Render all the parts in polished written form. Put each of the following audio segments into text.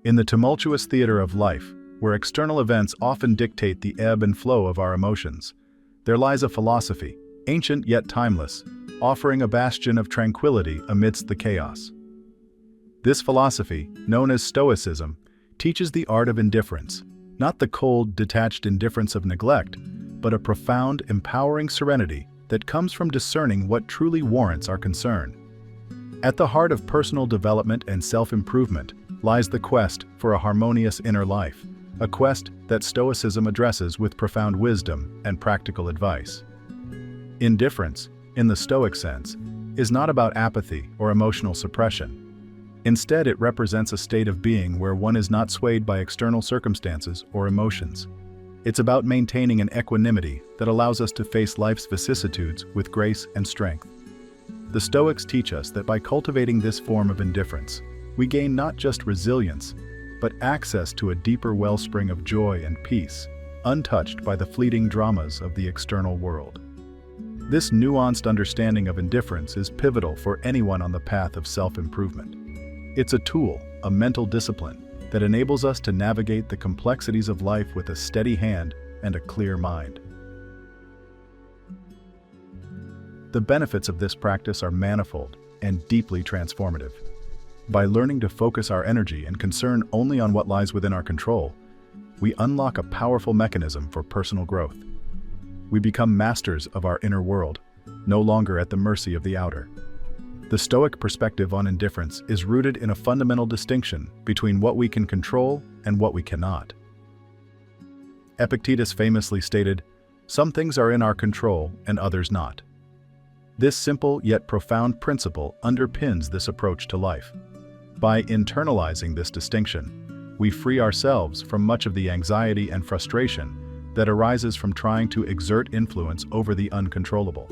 In the tumultuous theater of life, where external events often dictate the ebb and flow of our emotions, there lies a philosophy, ancient yet timeless, offering a bastion of tranquility amidst the chaos. This philosophy, known as Stoicism, teaches the art of indifference, not the cold, detached indifference of neglect, but a profound, empowering serenity that comes from discerning what truly warrants our concern. At the heart of personal development and self-improvement lies the quest for a harmonious inner life, a quest that Stoicism addresses with profound wisdom and practical advice. Indifference, in the Stoic sense, is not about apathy or emotional suppression. Instead, it represents a state of being where one is not swayed by external circumstances or emotions. It's about maintaining an equanimity that allows us to face life's vicissitudes with grace and strength. The Stoics teach us that by cultivating this form of indifference, we gain not just resilience, but access to a deeper wellspring of joy and peace, untouched by the fleeting dramas of the external world. This nuanced understanding of indifference is pivotal for anyone on the path of self-improvement. It's a tool, a mental discipline, that enables us to navigate the complexities of life with a steady hand and a clear mind. The benefits of this practice are manifold and deeply transformative. By learning to focus our energy and concern only on what lies within our control, we unlock a powerful mechanism for personal growth. We become masters of our inner world, no longer at the mercy of the outer. The Stoic perspective on indifference is rooted in a fundamental distinction between what we can control and what we cannot. Epictetus famously stated, "Some things are in our control and others not." This simple yet profound principle underpins this approach to life. By internalizing this distinction, we free ourselves from much of the anxiety and frustration that arises from trying to exert influence over the uncontrollable.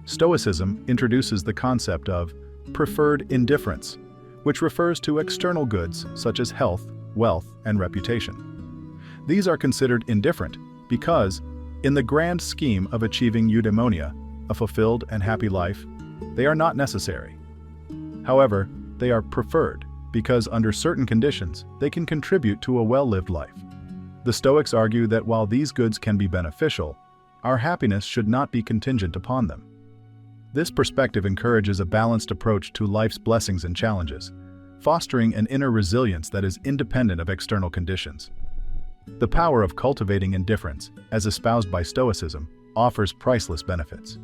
Stoicism introduces the concept of preferred indifference, which refers to external goods such as health, wealth, and reputation. These are considered indifferent because, in the grand scheme of achieving eudaimonia, a fulfilled and happy life, they are not necessary. However, they are preferred because under certain conditions, they can contribute to a well-lived life. The Stoics argue that while these goods can be beneficial, our happiness should not be contingent upon them. This perspective encourages a balanced approach to life's blessings and challenges, fostering an inner resilience that is independent of external conditions. The power of cultivating indifference, as espoused by Stoicism, offers priceless benefits.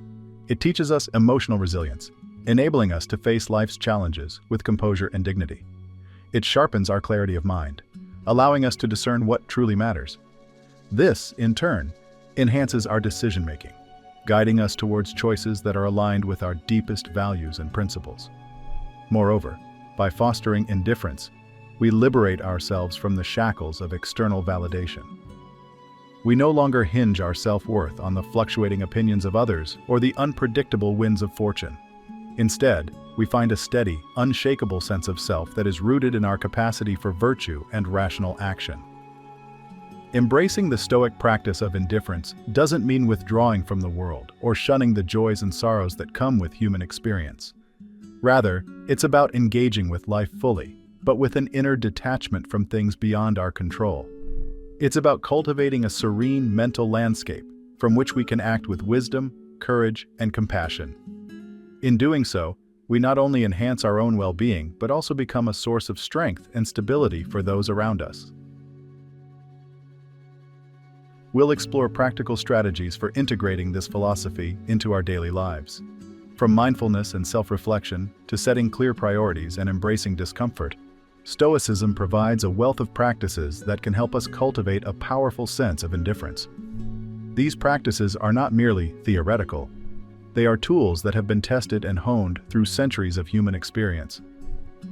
It teaches us emotional resilience, enabling us to face life's challenges with composure and dignity. It sharpens our clarity of mind, allowing us to discern what truly matters. This, in turn, enhances our decision-making, guiding us towards choices that are aligned with our deepest values and principles. Moreover, by fostering indifference, we liberate ourselves from the shackles of external validation. We no longer hinge our self-worth on the fluctuating opinions of others or the unpredictable winds of fortune. Instead, we find a steady, unshakable sense of self that is rooted in our capacity for virtue and rational action. Embracing the Stoic practice of indifference doesn't mean withdrawing from the world or shunning the joys and sorrows that come with human experience. Rather, it's about engaging with life fully, but with an inner detachment from things beyond our control. It's about cultivating a serene mental landscape from which we can act with wisdom, courage, and compassion. In doing so, we not only enhance our own well-being, but also become a source of strength and stability for those around us. We'll explore practical strategies for integrating this philosophy into our daily lives. From mindfulness and self-reflection to setting clear priorities and embracing discomfort, Stoicism provides a wealth of practices that can help us cultivate a powerful sense of indifference. These practices are not merely theoretical. They are tools that have been tested and honed through centuries of human experience.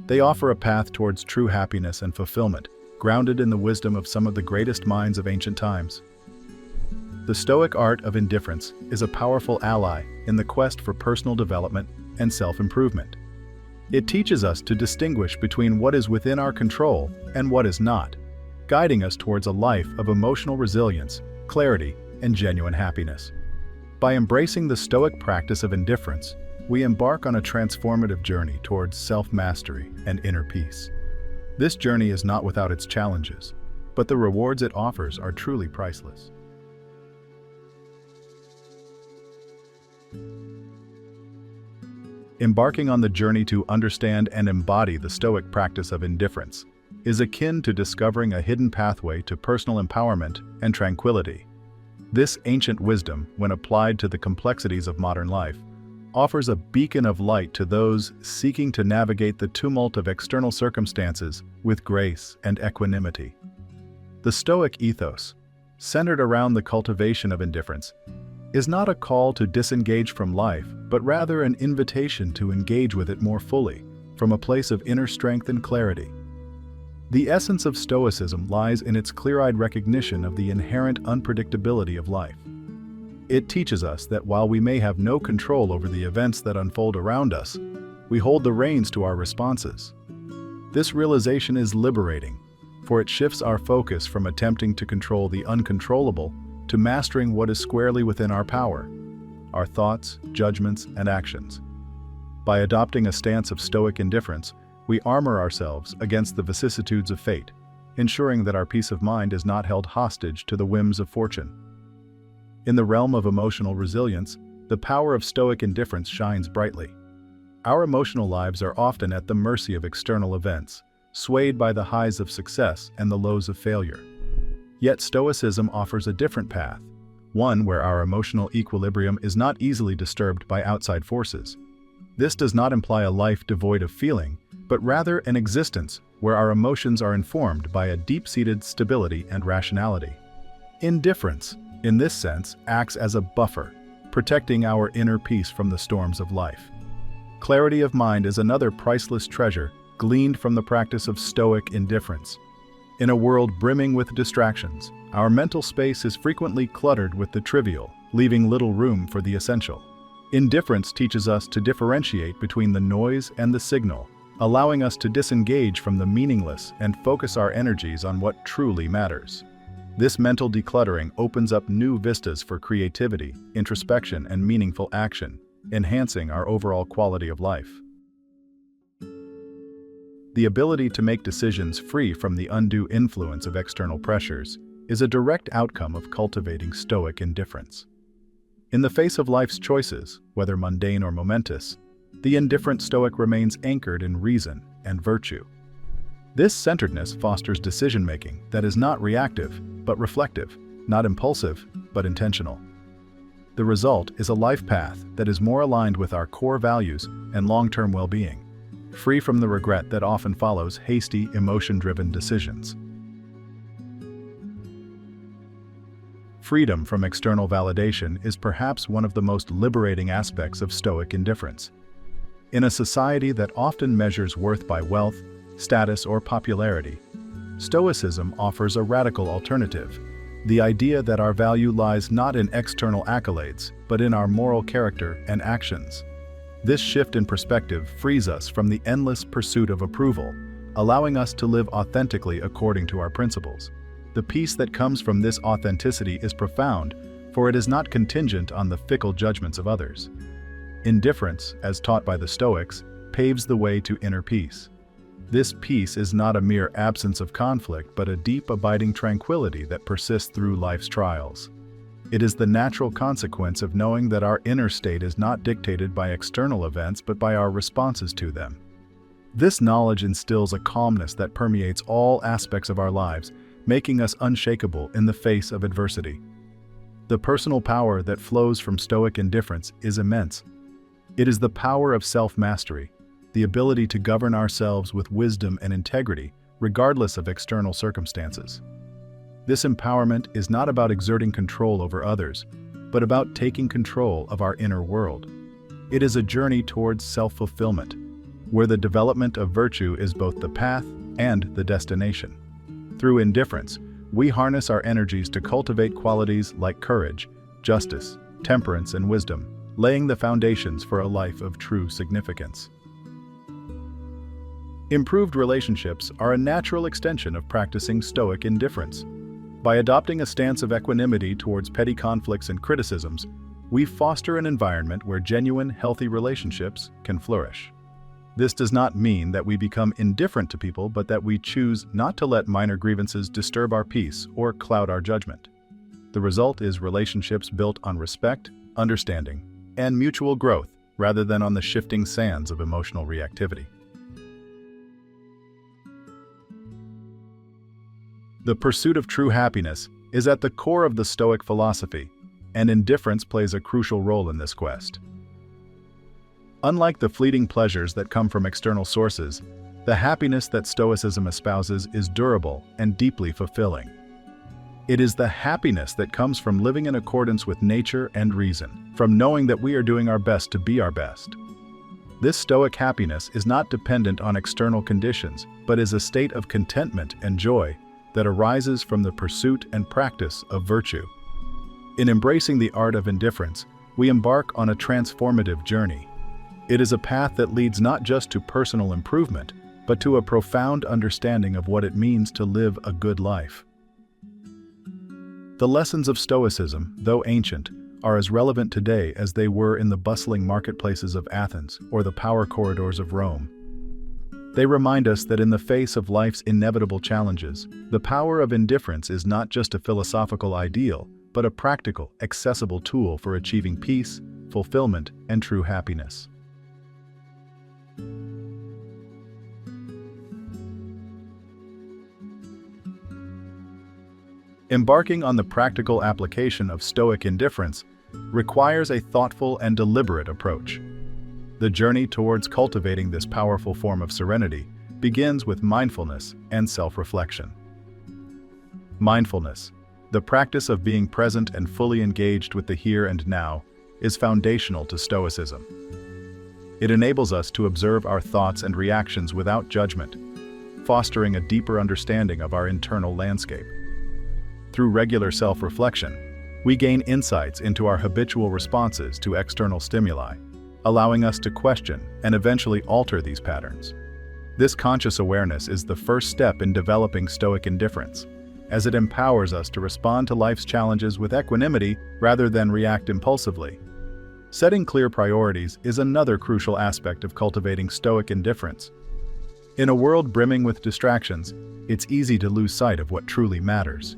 They offer a path towards true happiness and fulfillment, grounded in the wisdom of some of the greatest minds of ancient times. The Stoic art of indifference is a powerful ally in the quest for personal development and self-improvement. It teaches us to distinguish between what is within our control and what is not, guiding us towards a life of emotional resilience, clarity, and genuine happiness. By embracing the Stoic practice of indifference, we embark on a transformative journey towards self-mastery and inner peace. This journey is not without its challenges, but the rewards it offers are truly priceless. Embarking on the journey to understand and embody the Stoic practice of indifference is akin to discovering a hidden pathway to personal empowerment and tranquility. This ancient wisdom, when applied to the complexities of modern life, offers a beacon of light to those seeking to navigate the tumult of external circumstances with grace and equanimity. The Stoic ethos, centered around the cultivation of indifference, is not a call to disengage from life, but rather an invitation to engage with it more fully, from a place of inner strength and clarity. The essence of Stoicism lies in its clear-eyed recognition of the inherent unpredictability of life. It teaches us that while we may have no control over the events that unfold around us, we hold the reins to our responses. This realization is liberating, for it shifts our focus from attempting to control the uncontrollable to mastering what is squarely within our power: our thoughts, judgments, and actions. By adopting a stance of Stoic indifference, we armor ourselves against the vicissitudes of fate, ensuring that our peace of mind is not held hostage to the whims of fortune. In the realm of emotional resilience, the power of Stoic indifference shines brightly. Our emotional lives are often at the mercy of external events, swayed by the highs of success and the lows of failure. Yet Stoicism offers a different path, one where our emotional equilibrium is not easily disturbed by outside forces. This does not imply a life devoid of feeling, but rather an existence where our emotions are informed by a deep-seated stability and rationality. Indifference, in this sense, acts as a buffer, protecting our inner peace from the storms of life. Clarity of mind is another priceless treasure gleaned from the practice of Stoic indifference. In a world brimming with distractions, our mental space is frequently cluttered with the trivial, leaving little room for the essential. Indifference teaches us to differentiate between the noise and the signal, allowing us to disengage from the meaningless and focus our energies on what truly matters. This mental decluttering opens up new vistas for creativity, introspection, and meaningful action, enhancing our overall quality of life. The ability to make decisions free from the undue influence of external pressures is a direct outcome of cultivating Stoic indifference. In the face of life's choices, whether mundane or momentous, the indifferent Stoic remains anchored in reason and virtue. This centeredness fosters decision-making that is not reactive, but reflective, not impulsive, but intentional. The result is a life path that is more aligned with our core values and long-term well-being, free from the regret that often follows hasty, emotion-driven decisions. Freedom from external validation is perhaps one of the most liberating aspects of Stoic indifference. In a society that often measures worth by wealth, status, or popularity, Stoicism offers a radical alternative: the idea that our value lies not in external accolades, but in our moral character and actions. This shift in perspective frees us from the endless pursuit of approval, allowing us to live authentically according to our principles. The peace that comes from this authenticity is profound, for it is not contingent on the fickle judgments of others. Indifference, as taught by the Stoics, paves the way to inner peace. This peace is not a mere absence of conflict, but a deep, abiding tranquility that persists through life's trials. It is the natural consequence of knowing that our inner state is not dictated by external events, but by our responses to them. This knowledge instills a calmness that permeates all aspects of our lives, making us unshakable in the face of adversity. The personal power that flows from Stoic indifference is immense. It is the power of self-mastery, the ability to govern ourselves with wisdom and integrity, regardless of external circumstances. This empowerment is not about exerting control over others, but about taking control of our inner world. It is a journey towards self-fulfillment, where the development of virtue is both the path and the destination. Through indifference, we harness our energies to cultivate qualities like courage, justice, temperance, and wisdom, laying the foundations for a life of true significance. Improved relationships are a natural extension of practicing Stoic indifference. By adopting a stance of equanimity towards petty conflicts and criticisms, we foster an environment where genuine, healthy relationships can flourish. This does not mean that we become indifferent to people, but that we choose not to let minor grievances disturb our peace or cloud our judgment. The result is relationships built on respect, understanding, and mutual growth, rather than on the shifting sands of emotional reactivity. The pursuit of true happiness is at the core of the Stoic philosophy, and indifference plays a crucial role in this quest. Unlike the fleeting pleasures that come from external sources, the happiness that Stoicism espouses is durable and deeply fulfilling. It is the happiness that comes from living in accordance with nature and reason, from knowing that we are doing our best to be our best. This Stoic happiness is not dependent on external conditions, but is a state of contentment and joy that arises from the pursuit and practice of virtue. In embracing the art of indifference, we embark on a transformative journey. It is a path that leads not just to personal improvement, but to a profound understanding of what it means to live a good life. The lessons of Stoicism, though ancient, are as relevant today as they were in the bustling marketplaces of Athens or the power corridors of Rome. They remind us that in the face of life's inevitable challenges, the power of indifference is not just a philosophical ideal, but a practical, accessible tool for achieving peace, fulfillment, and true happiness. Embarking on the practical application of Stoic indifference requires a thoughtful and deliberate approach. The journey towards cultivating this powerful form of serenity begins with mindfulness and self-reflection. Mindfulness, the practice of being present and fully engaged with the here and now, is foundational to Stoicism. It enables us to observe our thoughts and reactions without judgment, fostering a deeper understanding of our internal landscape. Through regular self-reflection, we gain insights into our habitual responses to external stimuli, allowing us to question and eventually alter these patterns. This conscious awareness is the first step in developing Stoic indifference, as it empowers us to respond to life's challenges with equanimity rather than react impulsively. Setting clear priorities is another crucial aspect of cultivating Stoic indifference. In a world brimming with distractions, it's easy to lose sight of what truly matters.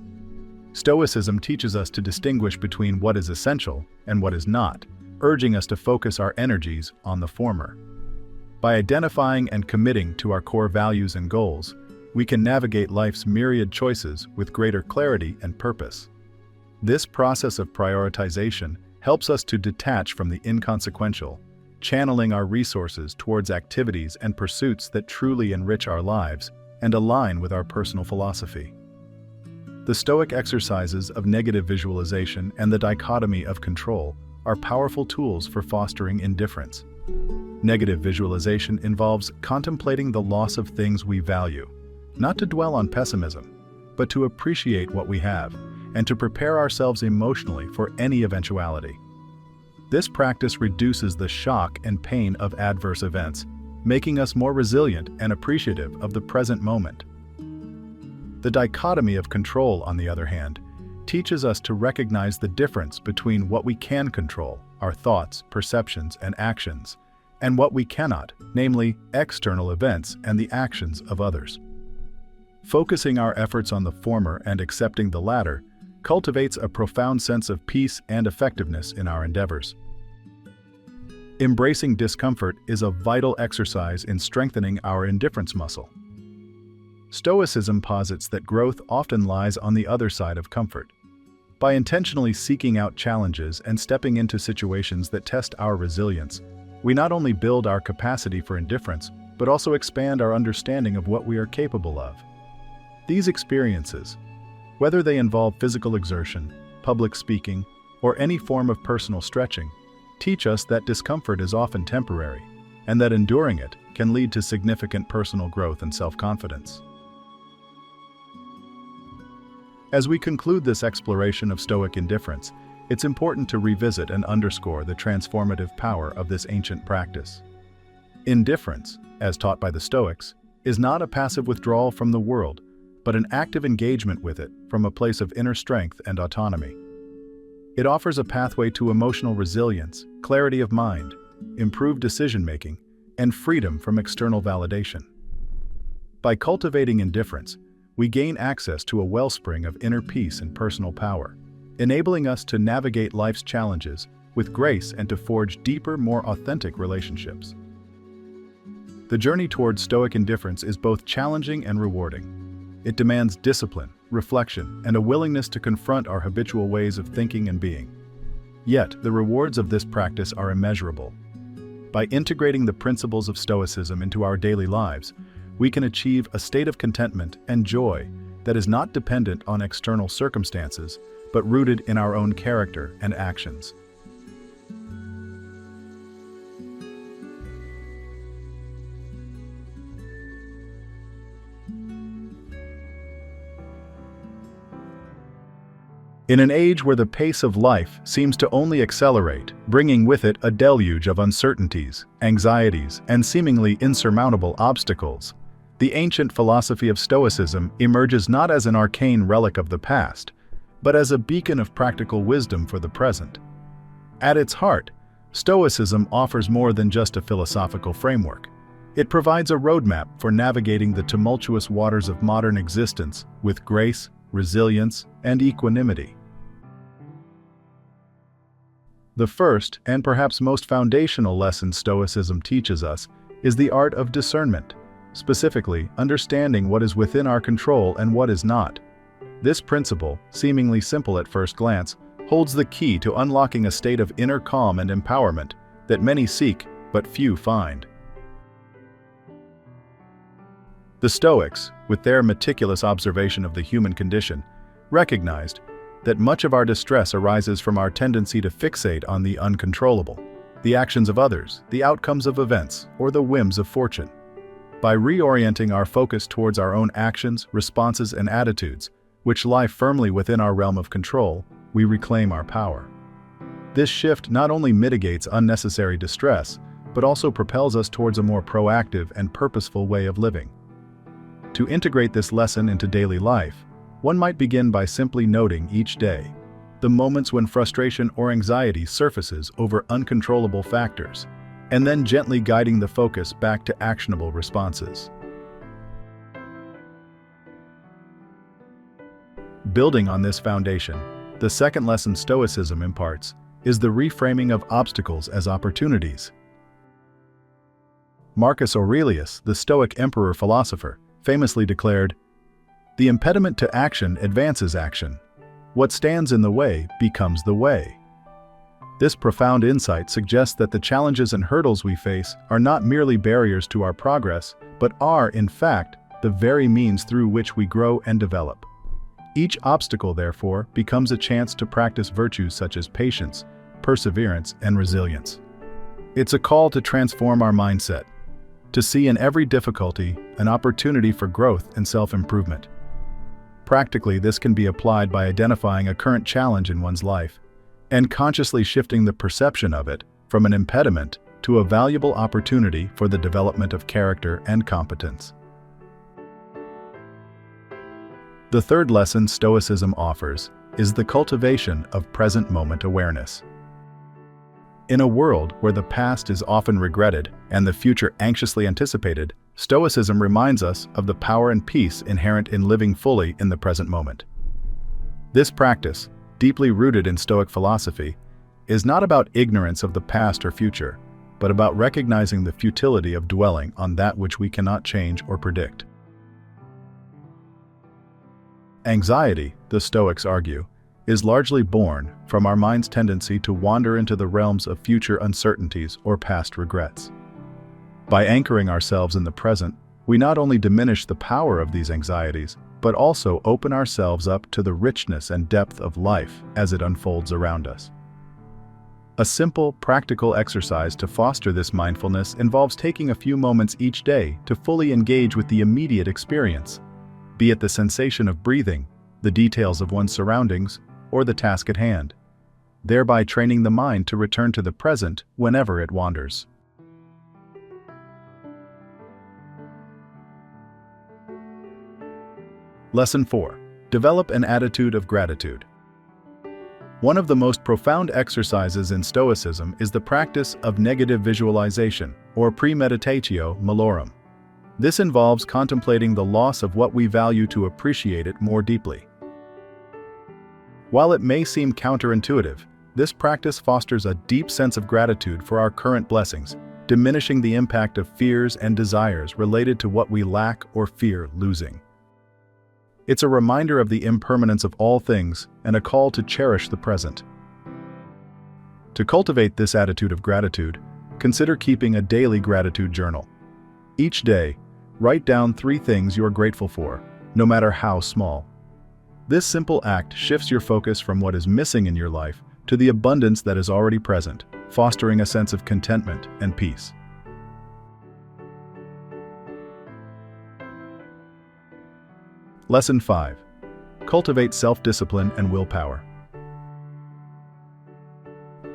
Stoicism teaches us to distinguish between what is essential and what is not, urging us to focus our energies on the former. By identifying and committing to our core values and goals, we can navigate life's myriad choices with greater clarity and purpose. This process of prioritization helps us to detach from the inconsequential, channeling our resources towards activities and pursuits that truly enrich our lives and align with our personal philosophy. The Stoic exercises of negative visualization and the dichotomy of control are powerful tools for fostering indifference. Negative visualization involves contemplating the loss of things we value, not to dwell on pessimism, but to appreciate what we have and to prepare ourselves emotionally for any eventuality. This practice reduces the shock and pain of adverse events, making us more resilient and appreciative of the present moment. The dichotomy of control, on the other hand, teaches us to recognize the difference between what we can control, our thoughts, perceptions, and actions, and what we cannot, namely external events and the actions of others. Focusing our efforts on the former and accepting the latter cultivates a profound sense of peace and effectiveness in our endeavors. Embracing discomfort is a vital exercise in strengthening our indifference muscle. Stoicism posits that growth often lies on the other side of comfort. By intentionally seeking out challenges and stepping into situations that test our resilience, we not only build our capacity for indifference, but also expand our understanding of what we are capable of. These experiences, whether they involve physical exertion, public speaking, or any form of personal stretching, teach us that discomfort is often temporary, and that enduring it can lead to significant personal growth and self-confidence. As we conclude this exploration of Stoic indifference, it's important to revisit and underscore the transformative power of this ancient practice. Indifference, as taught by the Stoics, is not a passive withdrawal from the world, but an active engagement with it from a place of inner strength and autonomy. It offers a pathway to emotional resilience, clarity of mind, improved decision-making, and freedom from external validation. By cultivating indifference, we gain access to a wellspring of inner peace and personal power, enabling us to navigate life's challenges with grace and to forge deeper, more authentic relationships. The journey towards Stoic indifference is both challenging and rewarding. It demands discipline, reflection, and a willingness to confront our habitual ways of thinking and being. Yet, the rewards of this practice are immeasurable. By integrating the principles of Stoicism into our daily lives, we can achieve a state of contentment and joy that is not dependent on external circumstances, but rooted in our own character and actions. In an age where the pace of life seems to only accelerate, bringing with it a deluge of uncertainties, anxieties, and seemingly insurmountable obstacles, the ancient philosophy of Stoicism emerges not as an arcane relic of the past, but as a beacon of practical wisdom for the present. At its heart, Stoicism offers more than just a philosophical framework. It provides a roadmap for navigating the tumultuous waters of modern existence with grace, resilience, and equanimity. The first, and perhaps most foundational lesson Stoicism teaches us is the art of discernment, specifically understanding what is within our control and what is not. This principle, seemingly simple at first glance, holds the key to unlocking a state of inner calm and empowerment that many seek but few find. The Stoics, with their meticulous observation of the human condition, recognized that much of our distress arises from our tendency to fixate on the uncontrollable, the actions of others, the outcomes of events, or the whims of fortune. By reorienting our focus towards our own actions, responses, and attitudes, which lie firmly within our realm of control, we reclaim our power. This shift not only mitigates unnecessary distress, but also propels us towards a more proactive and purposeful way of living. To integrate this lesson into daily life, one might begin by simply noting each day the moments when frustration or anxiety surfaces over uncontrollable factors, and then gently guiding the focus back to actionable responses. Building on this foundation, the second lesson Stoicism imparts is the reframing of obstacles as opportunities. Marcus Aurelius, the Stoic emperor-philosopher, famously declared, "The impediment to action advances action. What stands in the way becomes the way." This profound insight suggests that the challenges and hurdles we face are not merely barriers to our progress, but are, in fact, the very means through which we grow and develop. Each obstacle, therefore, becomes a chance to practice virtues such as patience, perseverance, and resilience. It's a call to transform our mindset, to see in every difficulty an opportunity for growth and self-improvement. Practically, this can be applied by identifying a current challenge in one's life and consciously shifting the perception of it from an impediment to a valuable opportunity for the development of character and competence. The third lesson Stoicism offers is the cultivation of present moment awareness. In a world where the past is often regretted and the future anxiously anticipated, Stoicism reminds us of the power and peace inherent in living fully in the present moment. This practice, deeply rooted in Stoic philosophy, is not about ignorance of the past or future, but about recognizing the futility of dwelling on that which we cannot change or predict. Anxiety, the Stoics argue, is largely born from our mind's tendency to wander into the realms of future uncertainties or past regrets. By anchoring ourselves in the present, we not only diminish the power of these anxieties, but also open ourselves up to the richness and depth of life as it unfolds around us. A simple, practical exercise to foster this mindfulness involves taking a few moments each day to fully engage with the immediate experience, be it the sensation of breathing, the details of one's surroundings, or the task at hand, thereby training the mind to return to the present whenever it wanders. Lesson 4. Develop an attitude of gratitude. One of the most profound exercises in Stoicism is the practice of negative visualization, or premeditatio malorum. This involves contemplating the loss of what we value to appreciate it more deeply. While it may seem counterintuitive, this practice fosters a deep sense of gratitude for our current blessings, diminishing the impact of fears and desires related to what we lack or fear losing. It's a reminder of the impermanence of all things and a call to cherish the present. To cultivate this attitude of gratitude, consider keeping a daily gratitude journal. Each day, write down 3 things you are grateful for, no matter how small. This simple act shifts your focus from what is missing in your life to the abundance that is already present, fostering a sense of contentment and peace. Lesson 5. Cultivate self-discipline and willpower.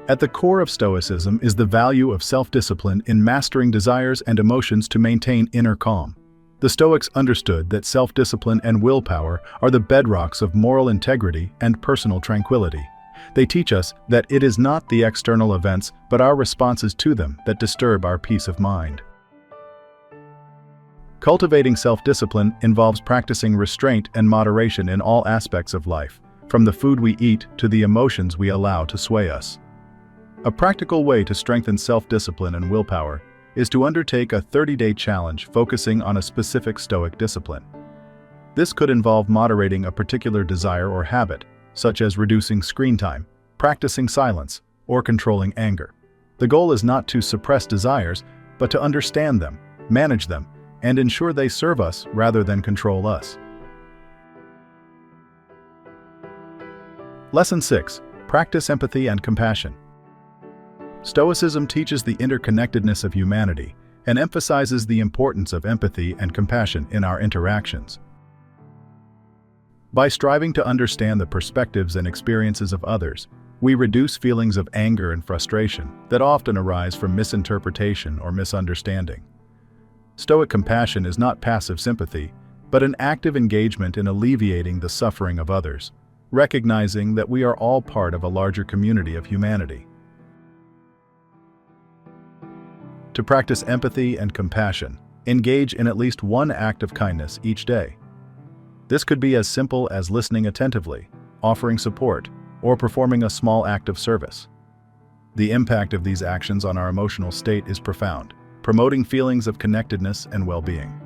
At the core of Stoicism is the value of self-discipline in mastering desires and emotions to maintain inner calm. The Stoics understood that self-discipline and willpower are the bedrocks of moral integrity and personal tranquility. They teach us that it is not the external events but our responses to them that disturb our peace of mind. Cultivating self-discipline involves practicing restraint and moderation in all aspects of life, from the food we eat to the emotions we allow to sway us. A practical way to strengthen self-discipline and willpower is to undertake a 30-day challenge focusing on a specific Stoic discipline. This could involve moderating a particular desire or habit, such as reducing screen time, practicing silence, or controlling anger. The goal is not to suppress desires, but to understand them, manage them, and ensure they serve us rather than control us. Lesson 6. Practice empathy and compassion. Stoicism teaches the interconnectedness of humanity and emphasizes the importance of empathy and compassion in our interactions. By striving to understand the perspectives and experiences of others, we reduce feelings of anger and frustration that often arise from misinterpretation or misunderstanding. Stoic compassion is not passive sympathy, but an active engagement in alleviating the suffering of others, recognizing that we are all part of a larger community of humanity. To practice empathy and compassion, engage in at least one act of kindness each day. This could be as simple as listening attentively, offering support, or performing a small act of service. The impact of these actions on our emotional state is profound, promoting feelings of connectedness and well-being.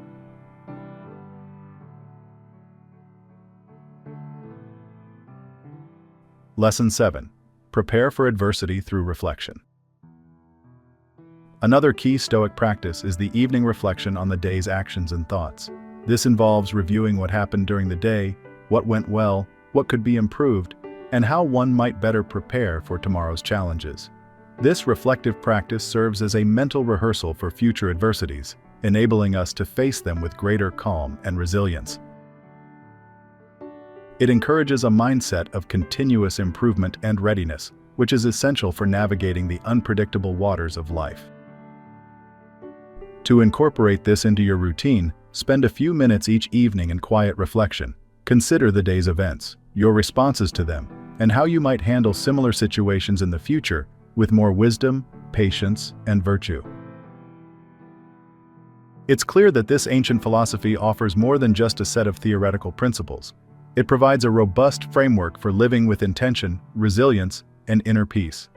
Lesson 7. Prepare for adversity through reflection. Another key Stoic practice is the evening reflection on the day's actions and thoughts. This involves reviewing what happened during the day, what went well, what could be improved, and how one might better prepare for tomorrow's challenges. This reflective practice serves as a mental rehearsal for future adversities, enabling us to face them with greater calm and resilience. It encourages a mindset of continuous improvement and readiness, which is essential for navigating the unpredictable waters of life. To incorporate this into your routine, spend a few minutes each evening in quiet reflection. Consider the day's events, your responses to them, and how you might handle similar situations in the future with more wisdom, patience, and virtue. It's clear that this ancient philosophy offers more than just a set of theoretical principles. It provides a robust framework for living with intention, resilience, and inner peace.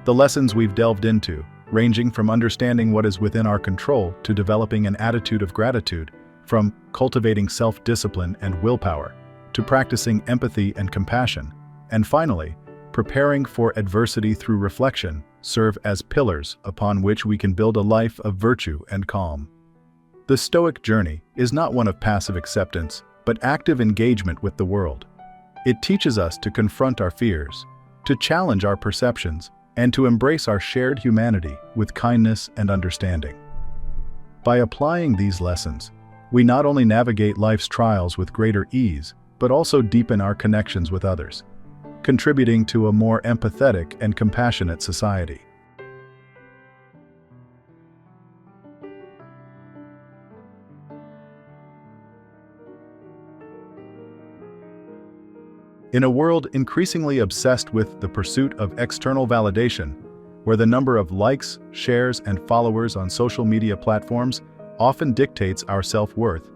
The lessons we've delved into, ranging from understanding what is within our control to developing an attitude of gratitude, from cultivating self-discipline and willpower, to practicing empathy and compassion, and finally, preparing for adversity through reflection, serve as pillars upon which we can build a life of virtue and calm. The Stoic journey is not one of passive acceptance, but active engagement with the world. It teaches us to confront our fears, to challenge our perceptions, and to embrace our shared humanity with kindness and understanding. By applying these lessons, we not only navigate life's trials with greater ease, but also deepen our connections with others, contributing to a more empathetic and compassionate society. In a world increasingly obsessed with the pursuit of external validation, where the number of likes, shares, and followers on social media platforms often dictates our self-worth,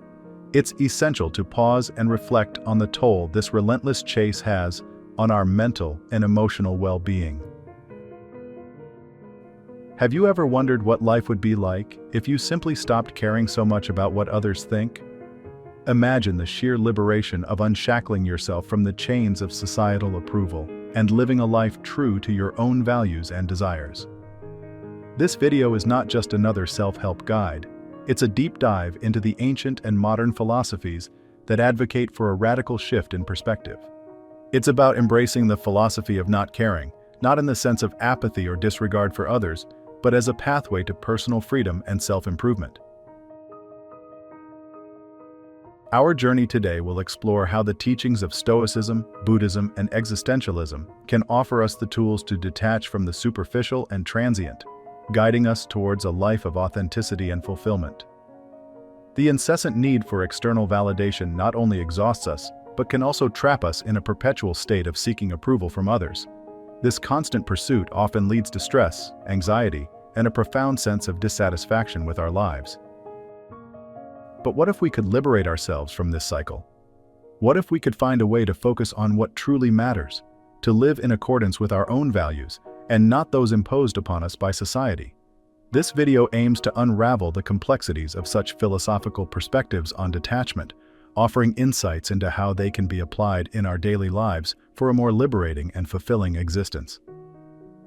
it's essential to pause and reflect on the toll this relentless chase has on our mental and emotional well-being. Have you ever wondered what life would be like if you simply stopped caring so much about what others think? Imagine the sheer liberation of unshackling yourself from the chains of societal approval and living a life true to your own values and desires. This video is not just another self-help guide. It's a deep dive into the ancient and modern philosophies that advocate for a radical shift in perspective. It's about embracing the philosophy of not caring, not in the sense of apathy or disregard for others, but as a pathway to personal freedom and self-improvement. Our journey today will explore how the teachings of Stoicism, Buddhism, and existentialism can offer us the tools to detach from the superficial and transient, guiding us towards a life of authenticity and fulfillment. The incessant need for external validation not only exhausts us, but can also trap us in a perpetual state of seeking approval from others. This constant pursuit often leads to stress, anxiety, and a profound sense of dissatisfaction with our lives. But what if we could liberate ourselves from this cycle? What if we could find a way to focus on what truly matters, to live in accordance with our own values, and not those imposed upon us by society? This video aims to unravel the complexities of such philosophical perspectives on detachment, offering insights into how they can be applied in our daily lives for a more liberating and fulfilling existence.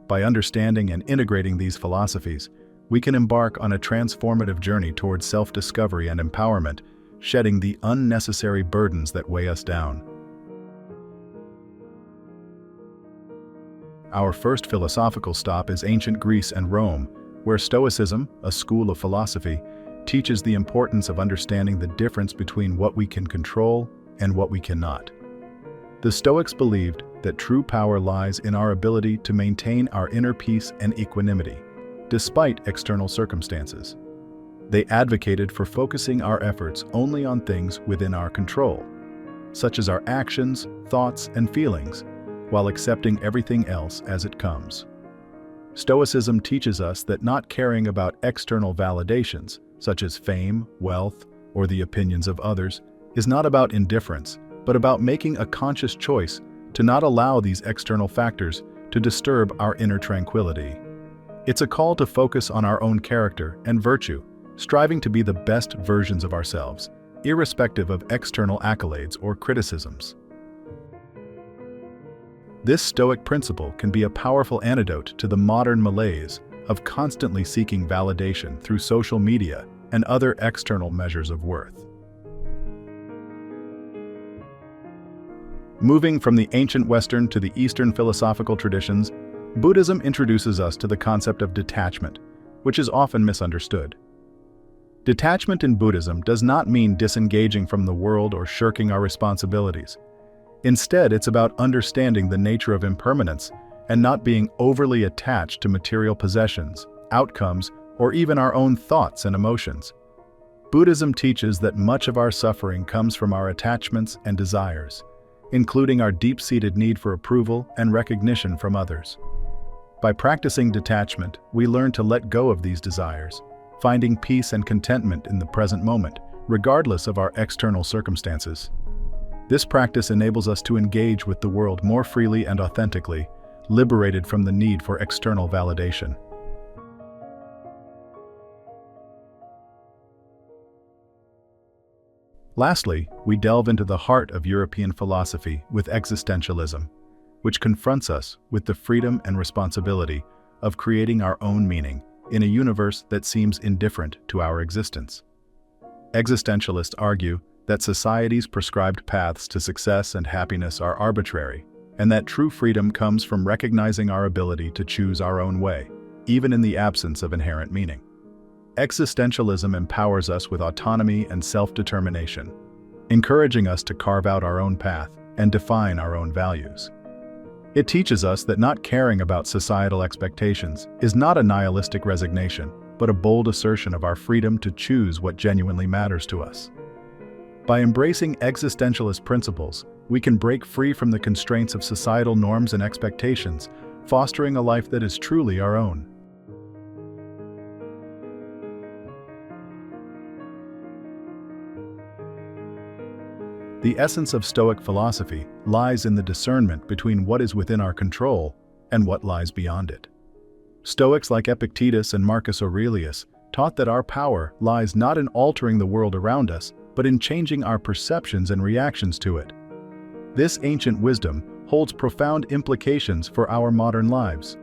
By understanding and integrating these philosophies, we can embark on a transformative journey towards self-discovery and empowerment, shedding the unnecessary burdens that weigh us down. Our first philosophical stop is ancient Greece and Rome, where Stoicism, a school of philosophy, teaches the importance of understanding the difference between what we can control and what we cannot. The Stoics believed that true power lies in our ability to maintain our inner peace and equanimity, despite external circumstances. They advocated for focusing our efforts only on things within our control, such as our actions, thoughts, and feelings, while accepting everything else as it comes. Stoicism teaches us that not caring about external validations, such as fame, wealth, or the opinions of others, is not about indifference, but about making a conscious choice to not allow these external factors to disturb our inner tranquility. It's a call to focus on our own character and virtue, striving to be the best versions of ourselves, irrespective of external accolades or criticisms. This Stoic principle can be a powerful antidote to the modern malaise of constantly seeking validation through social media and other external measures of worth. Moving from the ancient Western to the Eastern philosophical traditions, Buddhism introduces us to the concept of detachment, which is often misunderstood. Detachment in Buddhism does not mean disengaging from the world or shirking our responsibilities. Instead, it's about understanding the nature of impermanence and not being overly attached to material possessions, outcomes, or even our own thoughts and emotions. Buddhism teaches that much of our suffering comes from our attachments and desires, including our deep-seated need for approval and recognition from others. By practicing detachment, we learn to let go of these desires, finding peace and contentment in the present moment, regardless of our external circumstances. This practice enables us to engage with the world more freely and authentically, liberated from the need for external validation. Lastly, we delve into the heart of European philosophy with existentialism, which confronts us with the freedom and responsibility of creating our own meaning in a universe that seems indifferent to our existence. Existentialists argue that society's prescribed paths to success and happiness are arbitrary, and that true freedom comes from recognizing our ability to choose our own way, even in the absence of inherent meaning. Existentialism empowers us with autonomy and self-determination, encouraging us to carve out our own path and define our own values. It teaches us that not caring about societal expectations is not a nihilistic resignation, but a bold assertion of our freedom to choose what genuinely matters to us. By embracing existentialist principles, we can break free from the constraints of societal norms and expectations, fostering a life that is truly our own. The essence of Stoic philosophy lies in the discernment between what is within our control and what lies beyond it. Stoics like Epictetus and Marcus Aurelius taught that our power lies not in altering the world around us, but in changing our perceptions and reactions to it. This ancient wisdom holds profound implications for our modern lives.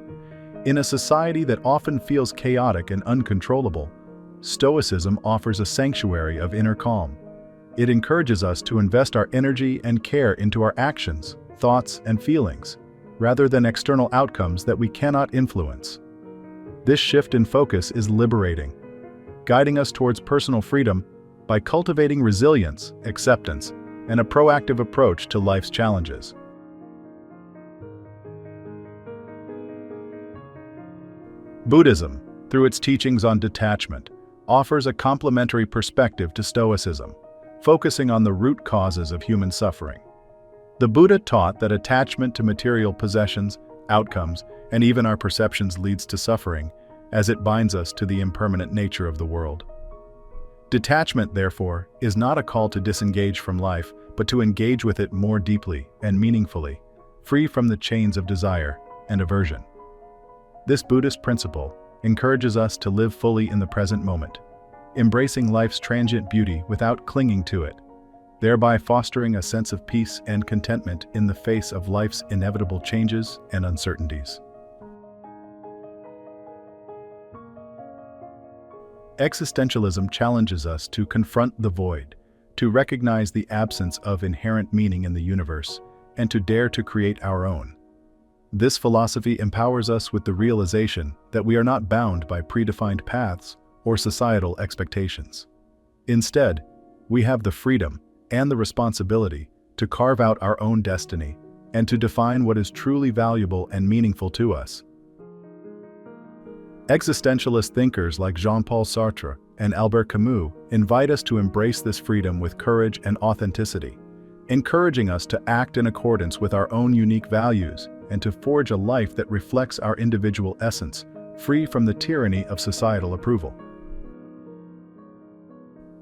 In a society that often feels chaotic and uncontrollable, Stoicism offers a sanctuary of inner calm. It encourages us to invest our energy and care into our actions, thoughts, and feelings, rather than external outcomes that we cannot influence. This shift in focus is liberating, guiding us towards personal freedom by cultivating resilience, acceptance, and a proactive approach to life's challenges. Buddhism, through its teachings on detachment, offers a complementary perspective to Stoicism, focusing on the root causes of human suffering. The Buddha taught that attachment to material possessions, outcomes, and even our perceptions leads to suffering, as it binds us to the impermanent nature of the world. Detachment, therefore, is not a call to disengage from life, but to engage with it more deeply and meaningfully, free from the chains of desire and aversion. This Buddhist principle encourages us to live fully in the present moment, embracing life's transient beauty without clinging to it, thereby fostering a sense of peace and contentment in the face of life's inevitable changes and uncertainties. Existentialism challenges us to confront the void, to recognize the absence of inherent meaning in the universe, and to dare to create our own. This philosophy empowers us with the realization that we are not bound by predefined paths or societal expectations. Instead, we have the freedom and the responsibility to carve out our own destiny and to define what is truly valuable and meaningful to us. Existentialist thinkers like Jean-Paul Sartre and Albert Camus invite us to embrace this freedom with courage and authenticity, encouraging us to act in accordance with our own unique values and to forge a life that reflects our individual essence, free from the tyranny of societal approval.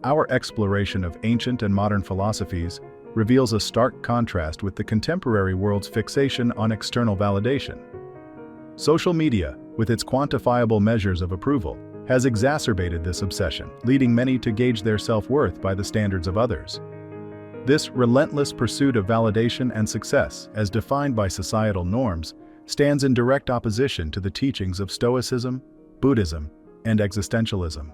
Our exploration of ancient and modern philosophies reveals a stark contrast with the contemporary world's fixation on external validation. Social media, with its quantifiable measures of approval, has exacerbated this obsession, leading many to gauge their self-worth by the standards of others. This relentless pursuit of validation and success, as defined by societal norms, stands in direct opposition to the teachings of Stoicism, Buddhism, and existentialism.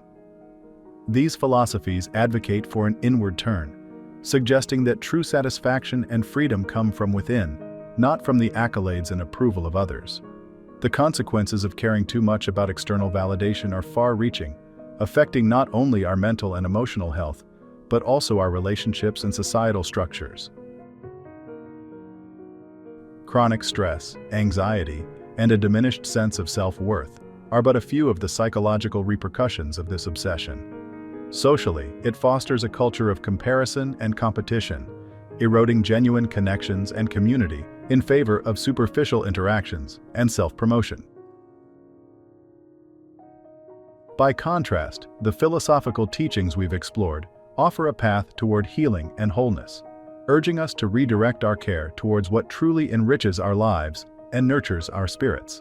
These philosophies advocate for an inward turn, suggesting that true satisfaction and freedom come from within, not from the accolades and approval of others. The consequences of caring too much about external validation are far-reaching, affecting not only our mental and emotional health, but also our relationships and societal structures. Chronic stress, anxiety, and a diminished sense of self-worth are but a few of the psychological repercussions of this obsession. Socially, it fosters a culture of comparison and competition, eroding genuine connections and community in favor of superficial interactions and self-promotion. By contrast, the philosophical teachings we've explored offer a path toward healing and wholeness, urging us to redirect our care towards what truly enriches our lives and nurtures our spirits.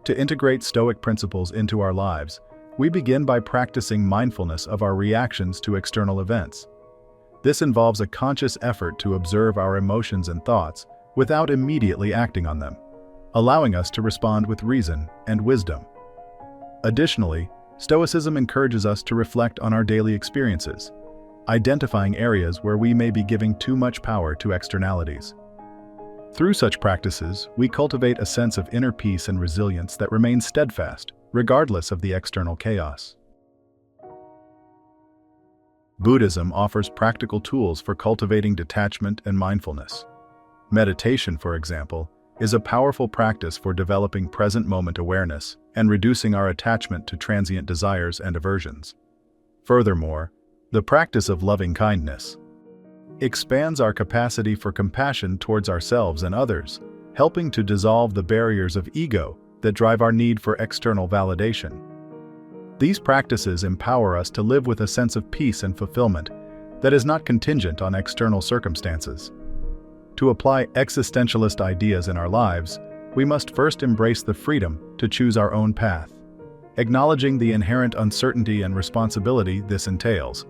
To integrate Stoic principles into our lives, we begin by practicing mindfulness of our reactions to external events. This involves a conscious effort to observe our emotions and thoughts without immediately acting on them, allowing us to respond with reason and wisdom. Additionally, Stoicism encourages us to reflect on our daily experiences, identifying areas where we may be giving too much power to externalities. Through such practices, we cultivate a sense of inner peace and resilience that remains steadfast, regardless of the external chaos. Buddhism offers practical tools for cultivating detachment and mindfulness. Meditation, for example, is a powerful practice for developing present-moment awareness and reducing our attachment to transient desires and aversions. Furthermore, The practice of loving kindness expands our capacity for compassion towards ourselves and others, helping to dissolve the barriers of ego that drive our need for external validation. These practices empower us to live with a sense of peace and fulfillment that is not contingent on external circumstances. To apply existentialist ideas in our lives, we must first embrace the freedom to choose our own path, acknowledging the inherent uncertainty and responsibility this entails.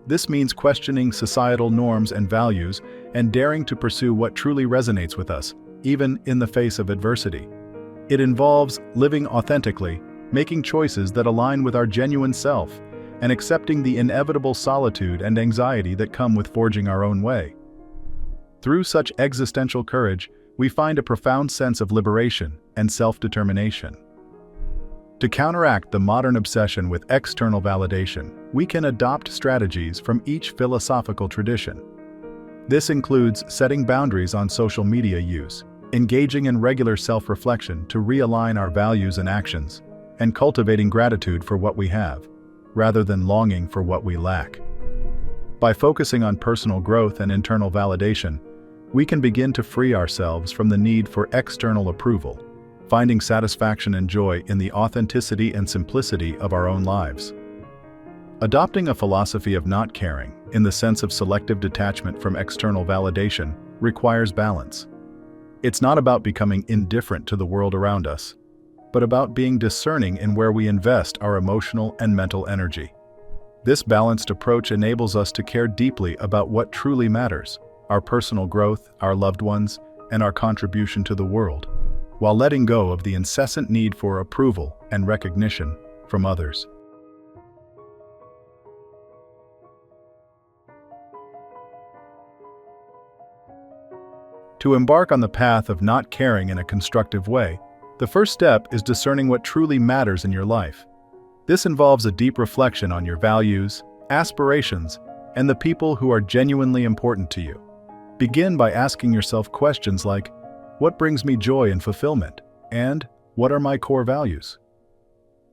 This means questioning societal norms and values and daring to pursue what truly resonates with us, even in the face of adversity. It involves living authentically, making choices that align with our genuine self, and accepting the inevitable solitude and anxiety that come with forging our own way. Through such existential courage, we find a profound sense of liberation and self-determination. To counteract the modern obsession with external validation, we can adopt strategies from each philosophical tradition. This includes setting boundaries on social media use, engaging in regular self-reflection to realign our values and actions, and cultivating gratitude for what we have, rather than longing for what we lack. By focusing on personal growth and internal validation, we can begin to free ourselves from the need for external approval, finding satisfaction and joy in the authenticity and simplicity of our own lives. Adopting a philosophy of not caring, in the sense of selective detachment from external validation, requires balance. It's not about becoming indifferent to the world around us, but about being discerning in where we invest our emotional and mental energy. This balanced approach enables us to care deeply about what truly matters: our personal growth, our loved ones, and our contribution to the world, while letting go of the incessant need for approval and recognition from others. To embark on the path of not caring in a constructive way, the first step is discerning what truly matters in your life. This involves a deep reflection on your values, aspirations, and the people who are genuinely important to you. Begin by asking yourself questions like, what brings me joy and fulfillment? And what are my core values?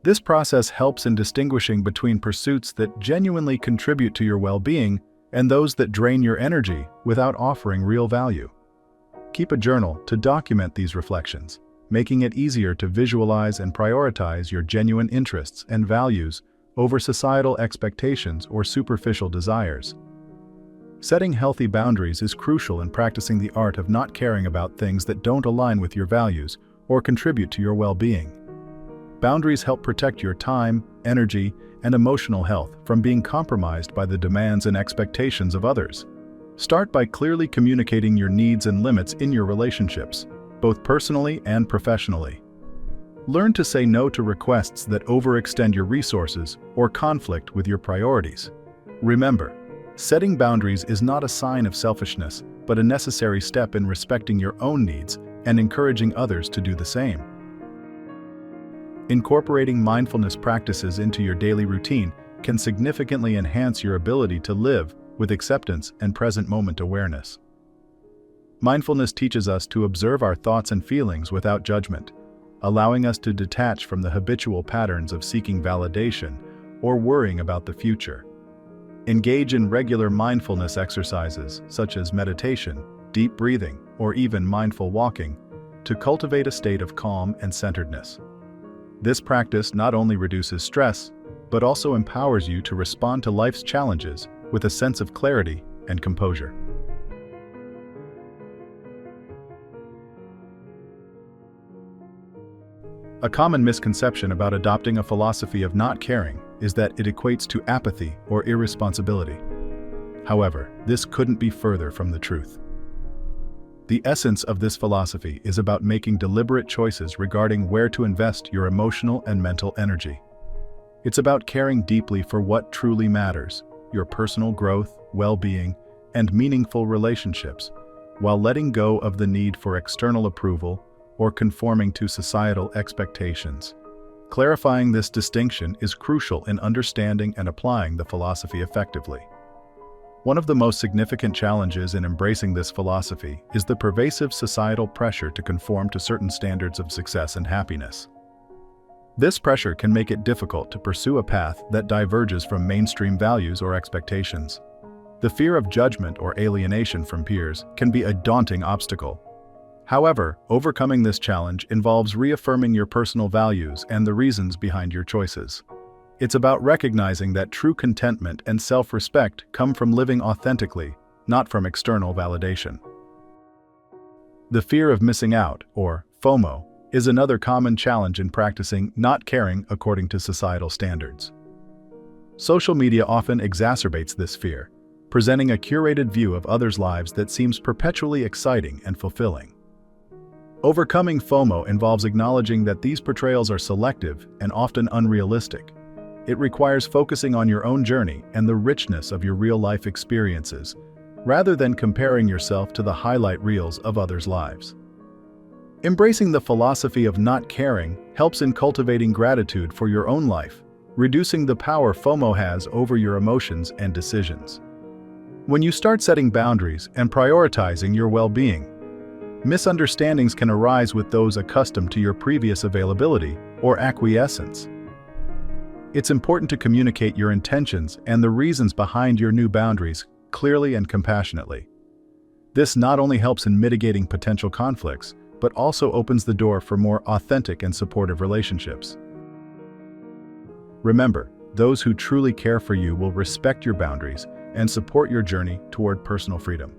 This process helps in distinguishing between pursuits that genuinely contribute to your well-being and those that drain your energy without offering real value. Keep a journal to document these reflections, making it easier to visualize and prioritize your genuine interests and values over societal expectations or superficial desires. Setting healthy boundaries is crucial in practicing the art of not caring about things that don't align with your values or contribute to your well-being. Boundaries help protect your time, energy, and emotional health from being compromised by the demands and expectations of others. Start by clearly communicating your needs and limits in your relationships, both personally and professionally. Learn to say no to requests that overextend your resources or conflict with your priorities. Remember, setting boundaries is not a sign of selfishness, but a necessary step in respecting your own needs and encouraging others to do the same. Incorporating mindfulness practices into your daily routine can significantly enhance your ability to live with acceptance and present moment awareness. Mindfulness teaches us to observe our thoughts and feelings without judgment, allowing us to detach from the habitual patterns of seeking validation or worrying about the future. Engage in regular mindfulness exercises such as meditation, deep breathing, or even mindful walking to cultivate a state of calm and centeredness. This practice not only reduces stress, but also empowers you to respond to life's challenges with a sense of clarity and composure. A common misconception about adopting a philosophy of not caring is that it equates to apathy or irresponsibility. However, this couldn't be further from the truth. The essence of this philosophy is about making deliberate choices regarding where to invest your emotional and mental energy. It's about caring deeply for what truly matters: your personal growth, well-being, and meaningful relationships, while letting go of the need for external approval or conforming to societal expectations. Clarifying this distinction is crucial in understanding and applying the philosophy effectively. One of the most significant challenges in embracing this philosophy is the pervasive societal pressure to conform to certain standards of success and happiness. This pressure can make it difficult to pursue a path that diverges from mainstream values or expectations. The fear of judgment or alienation from peers can be a daunting obstacle. However, overcoming this challenge involves reaffirming your personal values and the reasons behind your choices. It's about recognizing that true contentment and self-respect come from living authentically, not from external validation. The fear of missing out, or FOMO, is another common challenge in practicing not caring according to societal standards. Social media often exacerbates this fear, presenting a curated view of others' lives that seems perpetually exciting and fulfilling. Overcoming FOMO involves acknowledging that these portrayals are selective and often unrealistic. It requires focusing on your own journey and the richness of your real-life experiences, rather than comparing yourself to the highlight reels of others' lives. Embracing the philosophy of not caring helps in cultivating gratitude for your own life, reducing the power FOMO has over your emotions and decisions. When you start setting boundaries and prioritizing your well-being, misunderstandings can arise with those accustomed to your previous availability or acquiescence. It's important to communicate your intentions and the reasons behind your new boundaries clearly and compassionately. This not only helps in mitigating potential conflicts, but also opens the door for more authentic and supportive relationships. Remember, those who truly care for you will respect your boundaries and support your journey toward personal freedom.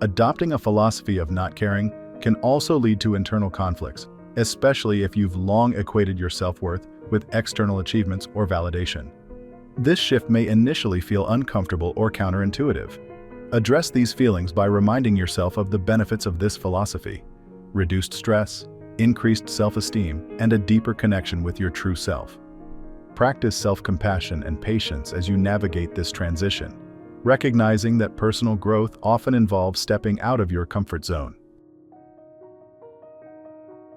Adopting a philosophy of not caring can also lead to internal conflicts, especially if you've long equated your self-worth with external achievements or validation. This shift may initially feel uncomfortable or counterintuitive. Address these feelings by reminding yourself of the benefits of this philosophy: reduced stress, increased self-esteem, and a deeper connection with your true self. Practice self-compassion and patience as you navigate this transition, recognizing that personal growth often involves stepping out of your comfort zone.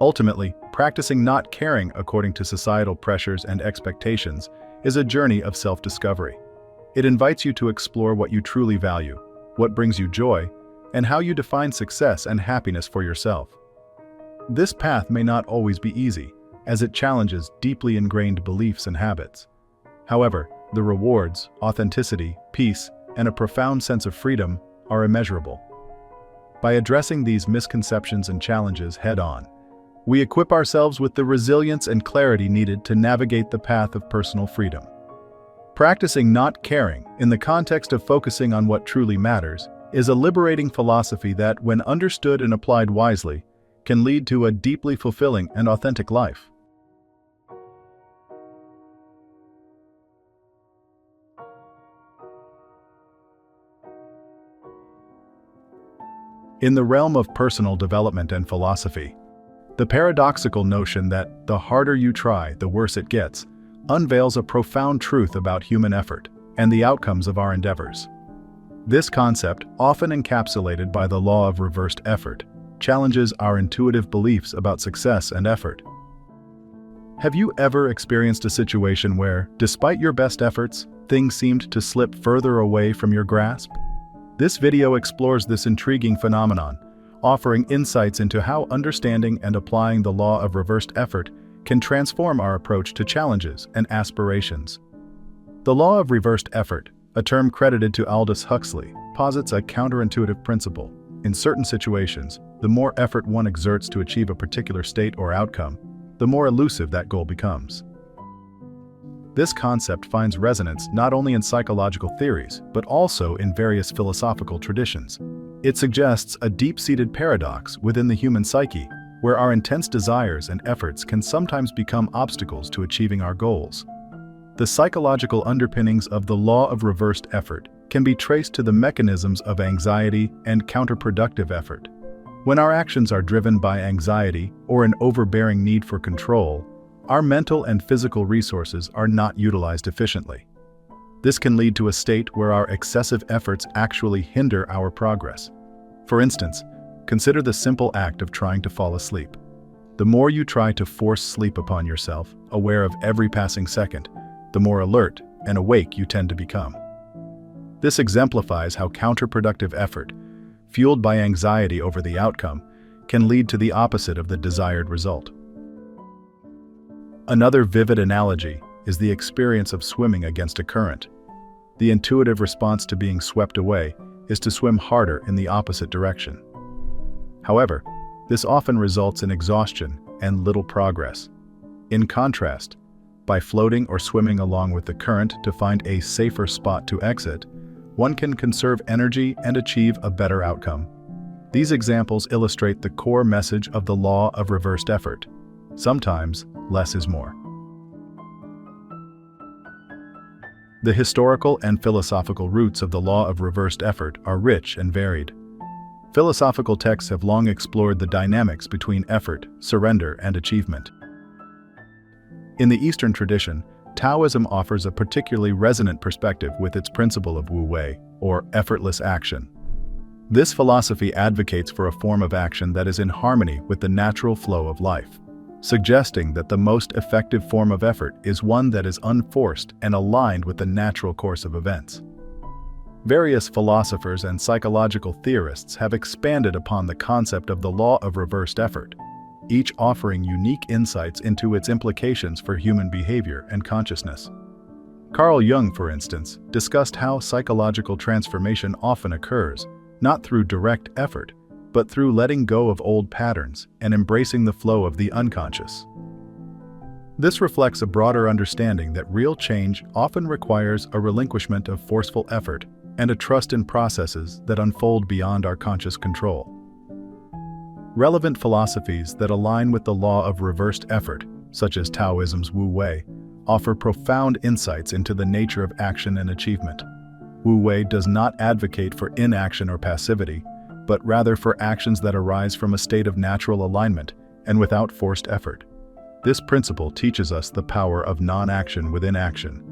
Ultimately, practicing not caring according to societal pressures and expectations is a journey of self-discovery. It invites you to explore what you truly value, what brings you joy, and how you define success and happiness for yourself. This path may not always be easy, as it challenges deeply ingrained beliefs and habits. However, the rewards, authenticity, peace, and a profound sense of freedom are immeasurable. By addressing these misconceptions and challenges head-on, we equip ourselves with the resilience and clarity needed to navigate the path of personal freedom. Practicing not caring, in the context of focusing on what truly matters, is a liberating philosophy that, when understood and applied wisely, can lead to a deeply fulfilling and authentic life. In the realm of personal development and philosophy, the paradoxical notion that the harder you try, the worse it gets, unveils a profound truth about human effort and the outcomes of our endeavors. This concept, often encapsulated by the law of reversed effort, challenges our intuitive beliefs about success and effort. Have you ever experienced a situation where, despite your best efforts, things seemed to slip further away from your grasp? This video explores this intriguing phenomenon, offering insights into how understanding and applying the law of reversed effort can transform our approach to challenges and aspirations. The law of reversed effort, a term credited to Aldous Huxley, posits a counterintuitive principle. In certain situations, the more effort one exerts to achieve a particular state or outcome, the more elusive that goal becomes. This concept finds resonance not only in psychological theories, but also in various philosophical traditions. It suggests a deep-seated paradox within the human psyche, where our intense desires and efforts can sometimes become obstacles to achieving our goals. The psychological underpinnings of the law of reversed effort can be traced to the mechanisms of anxiety and counterproductive effort. When our actions are driven by anxiety or an overbearing need for control, our mental and physical resources are not utilized efficiently. This can lead to a state where our excessive efforts actually hinder our progress. For instance, consider the simple act of trying to fall asleep. The more you try to force sleep upon yourself, aware of every passing second, the more alert and awake you tend to become. This exemplifies how counterproductive effort, fueled by anxiety over the outcome, can lead to the opposite of the desired result. Another vivid analogy is the experience of swimming against a current. The intuitive response to being swept away is to swim harder in the opposite direction. However, this often results in exhaustion and little progress. In contrast, by floating or swimming along with the current to find a safer spot to exit, one can conserve energy and achieve a better outcome. These examples illustrate the core message of the law of reversed effort. Sometimes, less is more. The historical and philosophical roots of the law of reversed effort are rich and varied. Philosophical texts have long explored the dynamics between effort, surrender, and achievement. In the Eastern tradition, Taoism offers a particularly resonant perspective with its principle of Wu Wei, or effortless action. This philosophy advocates for a form of action that is in harmony with the natural flow of life, suggesting that the most effective form of effort is one that is unforced and aligned with the natural course of events. Various philosophers and psychological theorists have expanded upon the concept of the law of reversed effort, each offering unique insights into its implications for human behavior and consciousness. Carl Jung, for instance, discussed how psychological transformation often occurs, not through direct effort, but through letting go of old patterns and embracing the flow of the unconscious. This reflects a broader understanding that real change often requires a relinquishment of forceful effort and a trust in processes that unfold beyond our conscious control. Relevant philosophies that align with the law of reversed effort, such as Taoism's Wu Wei, offer profound insights into the nature of action and achievement. Wu Wei does not advocate for inaction or passivity, but rather for actions that arise from a state of natural alignment and without forced effort. This principle teaches us the power of non-action within action,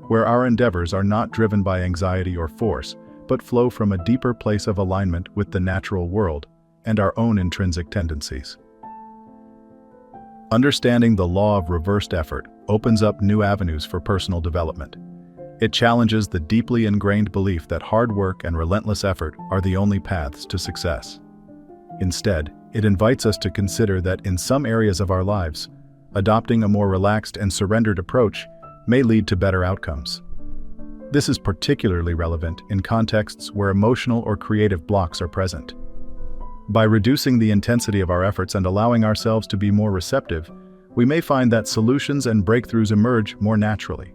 where our endeavors are not driven by anxiety or force, but flow from a deeper place of alignment with the natural world and our own intrinsic tendencies. Understanding the law of reversed effort opens up new avenues for personal development. It challenges the deeply ingrained belief that hard work and relentless effort are the only paths to success. Instead, it invites us to consider that in some areas of our lives, adopting a more relaxed and surrendered approach may lead to better outcomes. This is particularly relevant in contexts where emotional or creative blocks are present. By reducing the intensity of our efforts and allowing ourselves to be more receptive, we may find that solutions and breakthroughs emerge more naturally.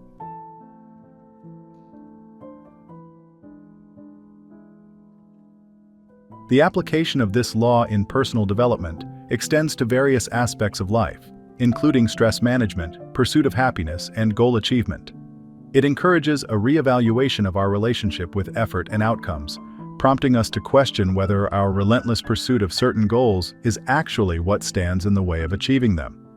The application of this law in personal development extends to various aspects of life, including stress management, pursuit of happiness, and goal achievement. It encourages a reevaluation of our relationship with effort and outcomes, prompting us to question whether our relentless pursuit of certain goals is actually what stands in the way of achieving them.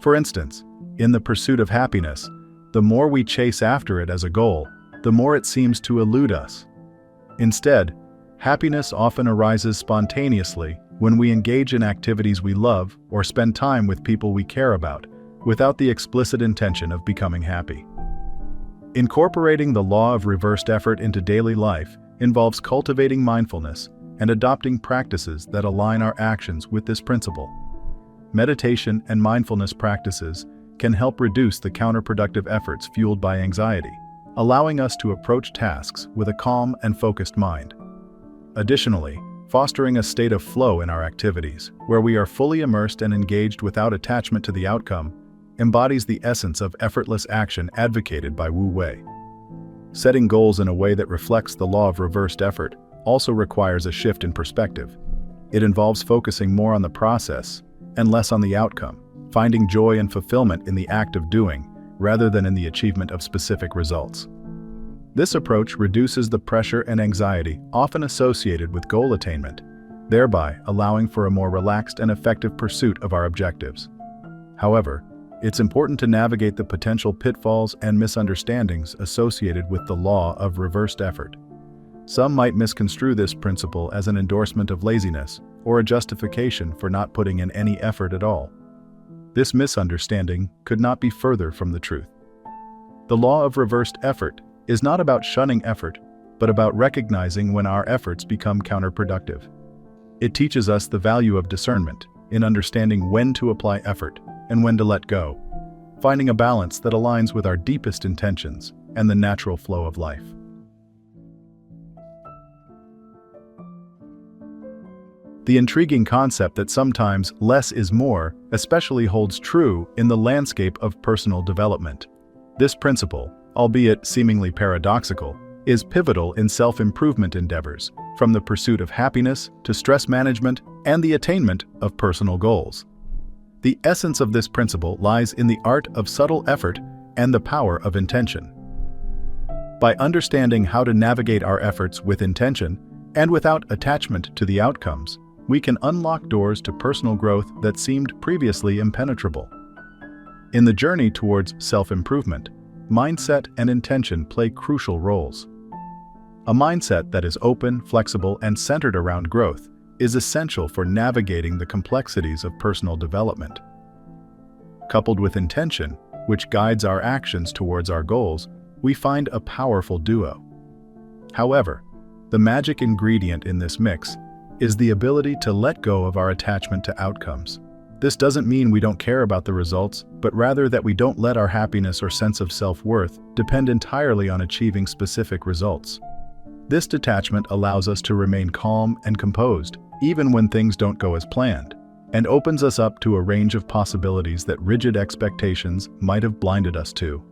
For instance, in the pursuit of happiness, the more we chase after it as a goal, the more it seems to elude us. Instead, happiness often arises spontaneously when we engage in activities we love or spend time with people we care about, without the explicit intention of becoming happy. Incorporating the law of reversed effort into daily life involves cultivating mindfulness and adopting practices that align our actions with this principle. Meditation and mindfulness practices can help reduce the counterproductive efforts fueled by anxiety, allowing us to approach tasks with a calm and focused mind. Additionally, fostering a state of flow in our activities, where we are fully immersed and engaged without attachment to the outcome, embodies the essence of effortless action advocated by Wu Wei. Setting goals in a way that reflects the law of reversed effort also requires a shift in perspective. It involves focusing more on the process and less on the outcome, finding joy and fulfillment in the act of doing rather than in the achievement of specific results. This approach reduces the pressure and anxiety often associated with goal attainment, thereby allowing for a more relaxed and effective pursuit of our objectives. However, it's important to navigate the potential pitfalls and misunderstandings associated with the law of reversed effort. Some might misconstrue this principle as an endorsement of laziness or a justification for not putting in any effort at all. This misunderstanding could not be further from the truth. The law of reversed effort is not about shunning effort, but about recognizing when our efforts become counterproductive. It teaches us the value of discernment in understanding when to apply effort and when to let go, finding a balance that aligns with our deepest intentions and the natural flow of life. The intriguing concept that sometimes less is more especially holds true in the landscape of personal development. This principle, albeit seemingly paradoxical, is pivotal in self-improvement endeavors, from the pursuit of happiness to stress management and the attainment of personal goals. The essence of this principle lies in the art of subtle effort and the power of intention. By understanding how to navigate our efforts with intention and without attachment to the outcomes, we can unlock doors to personal growth that seemed previously impenetrable. In the journey towards self-improvement, mindset and intention play crucial roles. A mindset that is open, flexible, and centered around growth is essential for navigating the complexities of personal development. Coupled with intention, which guides our actions towards our goals, we find a powerful duo. However, the magic ingredient in this mix is the ability to let go of our attachment to outcomes. This doesn't mean we don't care about the results, but rather that we don't let our happiness or sense of self-worth depend entirely on achieving specific results. This detachment allows us to remain calm and composed, even when things don't go as planned, and opens us up to a range of possibilities that rigid expectations might have blinded us to.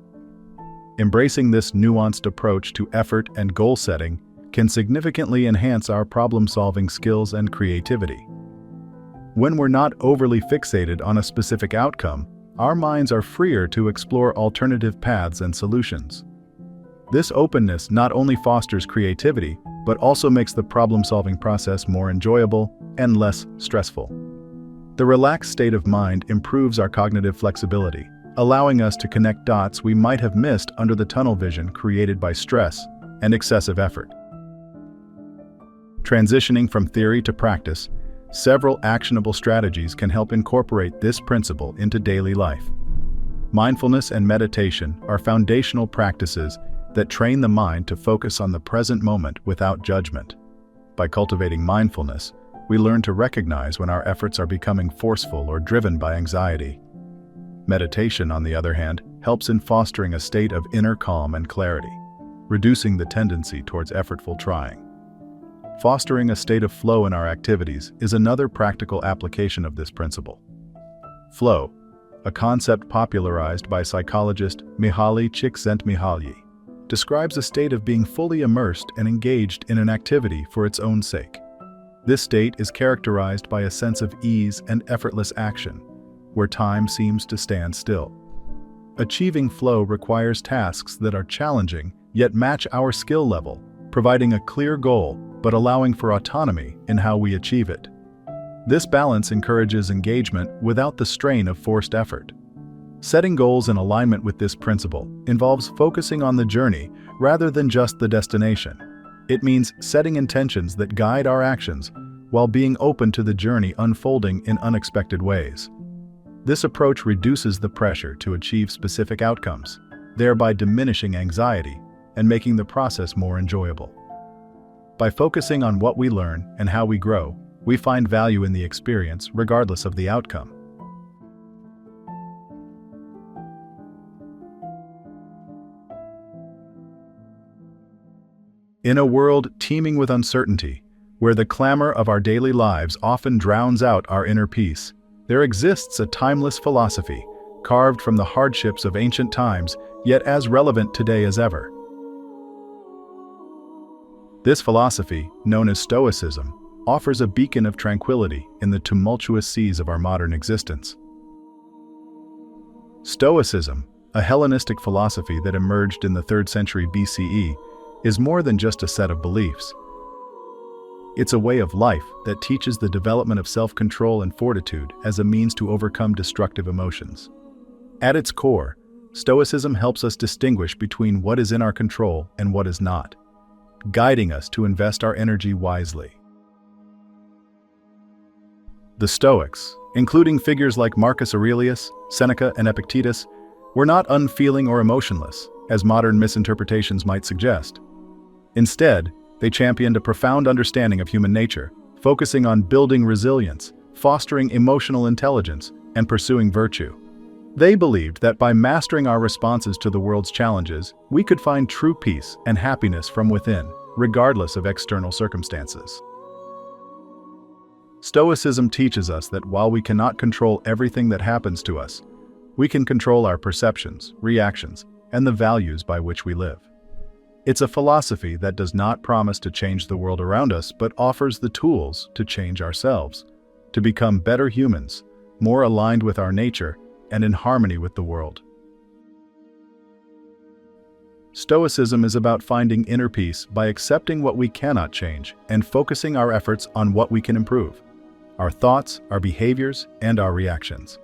Embracing this nuanced approach to effort and goal setting can significantly enhance our problem-solving skills and creativity. When we're not overly fixated on a specific outcome, our minds are freer to explore alternative paths and solutions. This openness not only fosters creativity, but also makes the problem-solving process more enjoyable and less stressful. The relaxed state of mind improves our cognitive flexibility, allowing us to connect dots we might have missed under the tunnel vision created by stress and excessive effort. Transitioning from theory to practice, several actionable strategies can help incorporate this principle into daily life. Mindfulness and meditation are foundational practices that train the mind to focus on the present moment without judgment. By cultivating mindfulness, we learn to recognize when our efforts are becoming forceful or driven by anxiety. Meditation, on the other hand, helps in fostering a state of inner calm and clarity, reducing the tendency towards effortful trying. Fostering a state of flow in our activities is another practical application of this principle. Flow, a concept popularized by psychologist Mihaly Csikszentmihalyi, describes a state of being fully immersed and engaged in an activity for its own sake. This state is characterized by a sense of ease and effortless action, where time seems to stand still. Achieving flow requires tasks that are challenging yet match our skill level, providing a clear goal but allowing for autonomy in how we achieve it. This balance encourages engagement without the strain of forced effort. Setting goals in alignment with this principle involves focusing on the journey rather than just the destination. It means setting intentions that guide our actions while being open to the journey unfolding in unexpected ways. This approach reduces the pressure to achieve specific outcomes, thereby diminishing anxiety and making the process more enjoyable. By focusing on what we learn and how we grow, we find value in the experience regardless of the outcome. In a world teeming with uncertainty, where the clamor of our daily lives often drowns out our inner peace, there exists a timeless philosophy, carved from the hardships of ancient times, yet as relevant today as ever. This philosophy, known as Stoicism, offers a beacon of tranquility in the tumultuous seas of our modern existence. Stoicism, a Hellenistic philosophy that emerged in the 3rd century BCE, is more than just a set of beliefs. It's a way of life that teaches the development of self-control and fortitude as a means to overcome destructive emotions. At its core, Stoicism helps us distinguish between what is in our control and what is not, guiding us to invest our energy wisely. The Stoics, including figures like Marcus Aurelius, Seneca, and Epictetus, were not unfeeling or emotionless, as modern misinterpretations might suggest. Instead, they championed a profound understanding of human nature, focusing on building resilience, fostering emotional intelligence, and pursuing virtue. They believed that by mastering our responses to the world's challenges, we could find true peace and happiness from within, regardless of external circumstances. Stoicism teaches us that while we cannot control everything that happens to us, we can control our perceptions, reactions, and the values by which we live. It's a philosophy that does not promise to change the world around us, but offers the tools to change ourselves, to become better humans, more aligned with our nature, and in harmony with the world. Stoicism is about finding inner peace by accepting what we cannot change and focusing our efforts on what we can improve: our thoughts, our behaviors, and our reactions.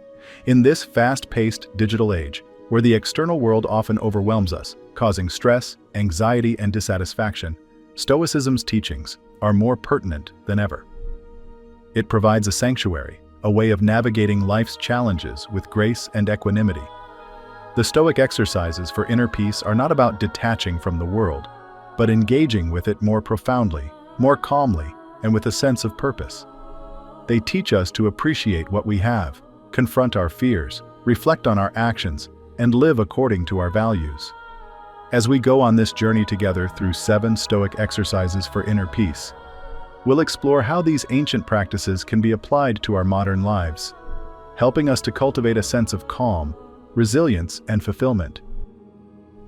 In this fast-paced digital age, where the external world often overwhelms us, causing stress, anxiety, and dissatisfaction, Stoicism's teachings are more pertinent than ever. It provides a sanctuary, a way of navigating life's challenges with grace and equanimity. The Stoic exercises for inner peace are not about detaching from the world, but engaging with it more profoundly, more calmly, and with a sense of purpose. They teach us to appreciate what we have, confront our fears, reflect on our actions, and live according to our values. As we go on this journey together through 7 Stoic exercises for inner peace, we'll explore how these ancient practices can be applied to our modern lives, helping us to cultivate a sense of calm, resilience, and fulfillment.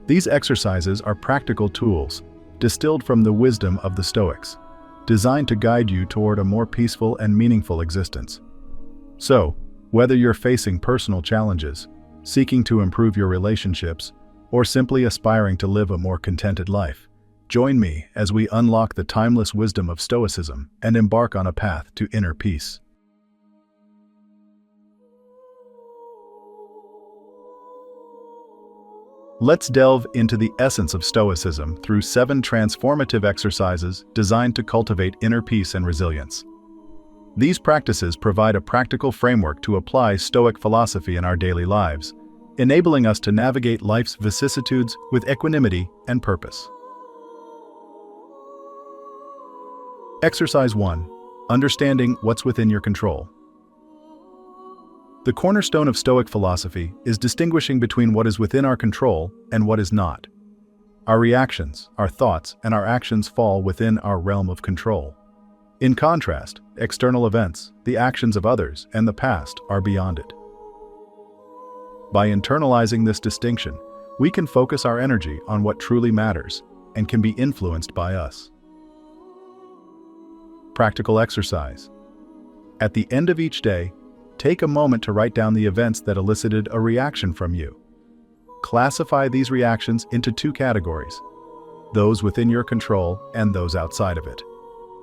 These exercises are practical tools, distilled from the wisdom of the Stoics, designed to guide you toward a more peaceful and meaningful existence. So, whether you're facing personal challenges, seeking to improve your relationships, or simply aspiring to live a more contented life, join me as we unlock the timeless wisdom of Stoicism and embark on a path to inner peace. Let's delve into the essence of Stoicism through 7 transformative exercises designed to cultivate inner peace and resilience. These practices provide a practical framework to apply Stoic philosophy in our daily lives, enabling us to navigate life's vicissitudes with equanimity and purpose. Exercise 1. Understanding what's within your control. The cornerstone of Stoic philosophy is distinguishing between what is within our control and what is not. Our reactions, our thoughts, and our actions fall within our realm of control. In contrast, external events, the actions of others, and the past are beyond it. By internalizing this distinction, we can focus our energy on what truly matters and can be influenced by us. Practical exercise. At the end of each day, take a moment to write down the events that elicited a reaction from you. Classify these reactions into 2 categories: those within your control and those outside of it.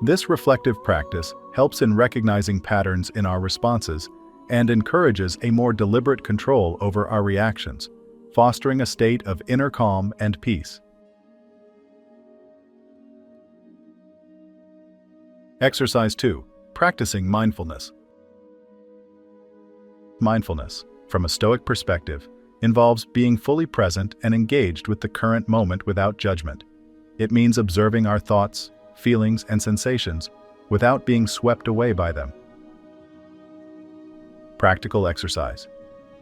This reflective practice helps in recognizing patterns in our responses and encourages a more deliberate control over our reactions, fostering a state of inner calm and peace. Exercise 2. Practicing mindfulness. Mindfulness, from a Stoic perspective, involves being fully present and engaged with the current moment without judgment. It means observing our thoughts, feelings, and sensations without being swept away by them. Practical exercise.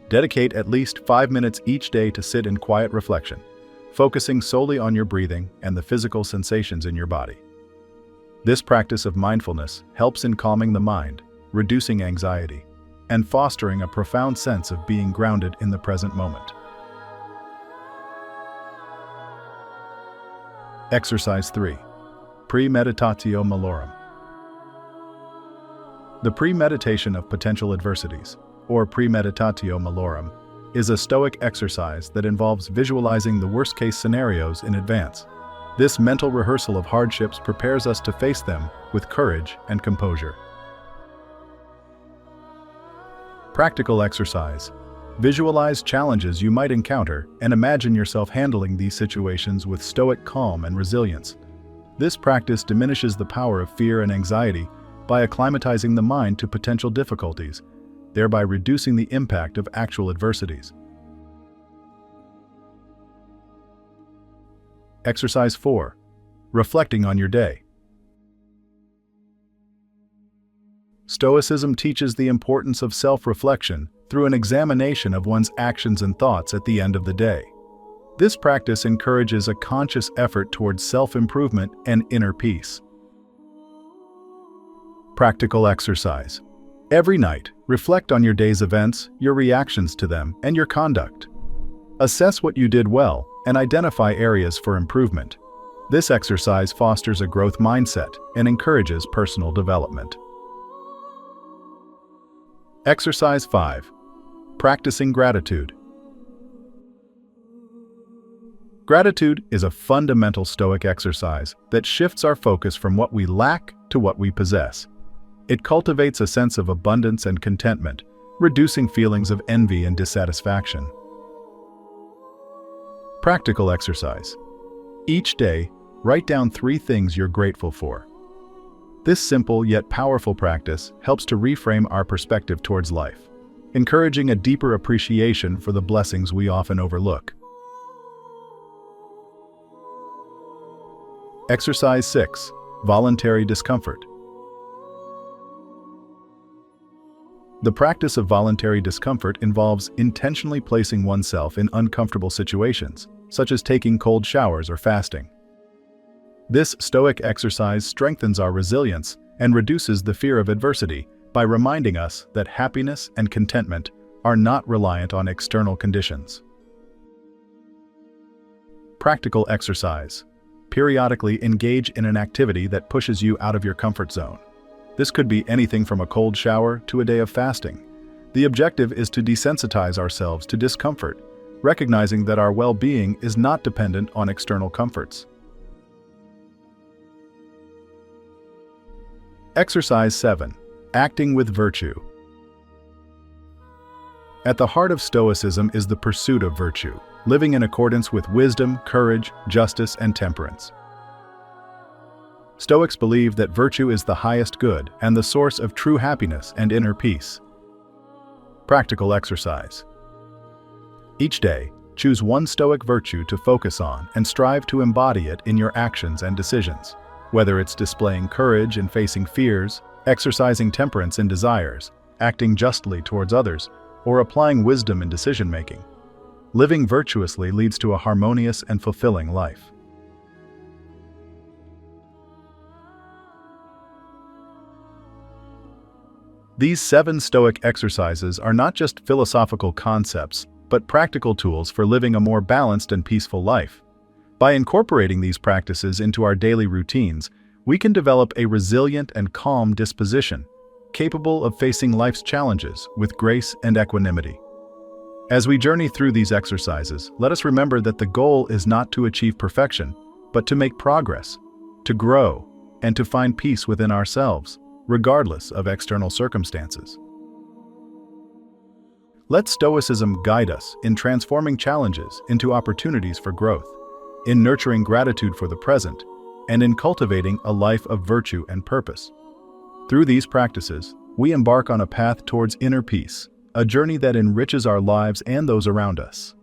Dedicate at least 5 minutes each day to sit in quiet reflection, focusing solely on your breathing and the physical sensations in your body. This practice of mindfulness helps in calming the mind, reducing anxiety, and fostering a profound sense of being grounded in the present moment. Exercise 3. Premeditatio malorum. The premeditation of potential adversities, or premeditatio malorum, is a Stoic exercise that involves visualizing the worst-case scenarios in advance. This mental rehearsal of hardships prepares us to face them with courage and composure. Practical exercise. Visualize challenges you might encounter and imagine yourself handling these situations with Stoic calm and resilience. This practice diminishes the power of fear and anxiety by acclimatizing the mind to potential difficulties, thereby reducing the impact of actual adversities. Exercise 4. Reflecting on your day. Stoicism teaches the importance of self-reflection through an examination of one's actions and thoughts at the end of the day. This practice encourages a conscious effort towards self-improvement and inner peace. Practical exercise. Every night, reflect on your day's events, your reactions to them, and your conduct. Assess what you did well and identify areas for improvement. This exercise fosters a growth mindset and encourages personal development. Exercise 5. Practicing gratitude. Gratitude is a fundamental Stoic exercise that shifts our focus from what we lack to what we possess. It cultivates a sense of abundance and contentment, reducing feelings of envy and dissatisfaction. Practical exercise. Each day, write down 3 things you're grateful for. This simple yet powerful practice helps to reframe our perspective towards life, encouraging a deeper appreciation for the blessings we often overlook. Exercise 6. Voluntary discomfort. The practice of voluntary discomfort involves intentionally placing oneself in uncomfortable situations, such as taking cold showers or fasting. This Stoic exercise strengthens our resilience and reduces the fear of adversity by reminding us that happiness and contentment are not reliant on external conditions. Practical exercise. Periodically engage in an activity that pushes you out of your comfort zone. This could be anything from a cold shower to a day of fasting. The objective is to desensitize ourselves to discomfort, recognizing that our well-being is not dependent on external comforts. Exercise 7. Acting with virtue. At the heart of Stoicism is the pursuit of virtue, living in accordance with wisdom, courage, justice, and temperance. Stoics believe that virtue is the highest good and the source of true happiness and inner peace. Practical exercise. Each day, choose one Stoic virtue to focus on and strive to embody it in your actions and decisions. Whether it's displaying courage in facing fears, exercising temperance in desires, acting justly towards others, or applying wisdom in decision-making. Living virtuously leads to a harmonious and fulfilling life. These 7 Stoic exercises are not just philosophical concepts, but practical tools for living a more balanced and peaceful life. By incorporating these practices into our daily routines, we can develop a resilient and calm disposition, capable of facing life's challenges with grace and equanimity. As we journey through these exercises, let us remember that the goal is not to achieve perfection, but to make progress, to grow, and to find peace within ourselves, regardless of external circumstances. Let Stoicism guide us in transforming challenges into opportunities for growth, in nurturing gratitude for the present, and in cultivating a life of virtue and purpose. Through these practices, we embark on a path towards inner peace, a journey that enriches our lives and those around us.